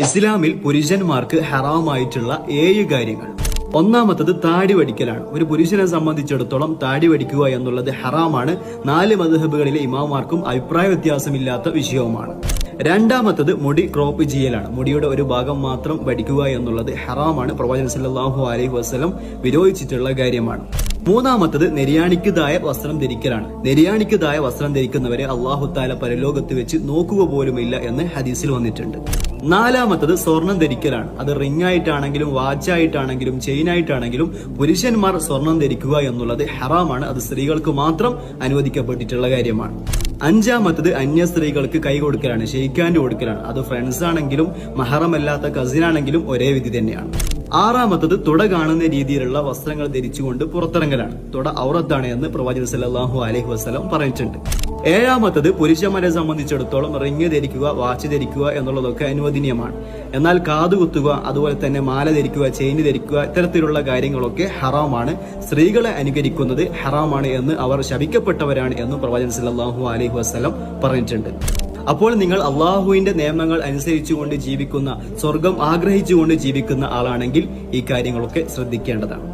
ഇസ്ലാമിൽ പുരുഷന്മാർക്ക് ഹറാമായിട്ടുള്ള 7 കാര്യങ്ങൾ. ഒന്നാമത്തത് താടി വടിക്കലാണ്. ഒരു പുരുഷനെ സംബന്ധിച്ചിടത്തോളം താടി വടിക്കുക എന്നുള്ളത് ഹറാമാണ്. 4 മദ്ഹബുകളിലെ ഇമാമാർക്കും അഭിപ്രായ വ്യത്യാസമില്ലാത്ത വിഷയവുമാണ്. രണ്ടാമത്തത് മുടി ക്രോപ്പ് ചെയ്യലാണ്. മുടിയുടെ ഒരു ഭാഗം മാത്രം വടിക്കുക എന്നുള്ളത് ഹറാമാണ്. പ്രവാചകൻ സല്ലല്ലാഹു അലൈഹി വസല്ലം വിരോധിച്ചിട്ടുള്ള കാര്യമാണ്. മൂന്നാമത്തത് നെര്യാണിക്കുതായ വസ്ത്രം ധരിക്കലാണ്. നെര്യാണിക്കുതായ വസ്ത്രം ധരിക്കുന്നവരെ അല്ലാഹു തആല പരലോകത്ത് വെച്ച് നോക്കുക പോലുമില്ല എന്ന് ഹദീസിൽ വന്നിട്ടുണ്ട്. നാലാമത്തത് സ്വർണം ധരിക്കലാണ്. അത് റിംഗ് ആയിട്ടാണെങ്കിലും വാച്ചായിട്ടാണെങ്കിലും ചെയിൻ ആയിട്ടാണെങ്കിലും പുരുഷന്മാർ സ്വർണം ധരിക്കുക എന്നുള്ളത് ഹറാമാണ്. അത് സ്ത്രീകൾക്ക് മാത്രം അനുവദിക്കപ്പെട്ടിട്ടുള്ള കാര്യമാണ്. അഞ്ചാമത്തത് അന്യ സ്ത്രീകൾക്ക് കൈ കൊടുക്കലാണ്, ഷെയ്ക്കാൻഡ് കൊടുക്കലാണ്. അത് ഫ്രണ്ട്സ് ആണെങ്കിലും മഹറമല്ലാത്ത കസിൻ ആണെങ്കിലും ഒരേ വിധി തന്നെയാണ്. ആറാമത്തത് തുട കാണുന്ന രീതിയിലുള്ള വസ്ത്രങ്ങൾ ധരിച്ചുകൊണ്ട് പുറത്തിറങ്ങലാണ്. തുട ഔറത്താണ് എന്ന് പ്രവാചകൻ സല്ലല്ലാഹു അലൈഹി വസല്ലം പറഞ്ഞിട്ടുണ്ട്. ഏഴാമത്തത് പുരുഷന്മാരെ സംബന്ധിച്ചിടത്തോളം റിംഗ് ധരിക്കുക, വാച്ച് ധരിക്കുക എന്നുള്ളതൊക്കെ അനുവദനീയമാണ്. എന്നാൽ കാതുകുത്തുക, അതുപോലെ തന്നെ മാല ധരിക്കുക, ചെയിൻ ധരിക്കുക, ഇത്തരത്തിലുള്ള കാര്യങ്ങളൊക്കെ ഹറാമാണ്. സ്ത്രീകളെ അനുകരിക്കുന്നത് ഹറാമാണ് എന്ന് അവർ ശപിക്കപ്പെട്ടവരാണ് എന്നും പ്രവാചകൻ സല്ലല്ലാഹു അലൈഹി വസല്ലം പറഞ്ഞിട്ടുണ്ട്. അപ്പോൾ നിങ്ങൾ അള്ളാഹുവിന്റെ നിയമങ്ങൾ അനുസരിച്ചുകൊണ്ട് ജീവിക്കുന്ന, സ്വർഗം ആഗ്രഹിച്ചുകൊണ്ട് ജീവിക്കുന്ന ആളാണെങ്കിൽ ഈ കാര്യങ്ങളൊക്കെ ശ്രദ്ധിക്കേണ്ടതാണ്.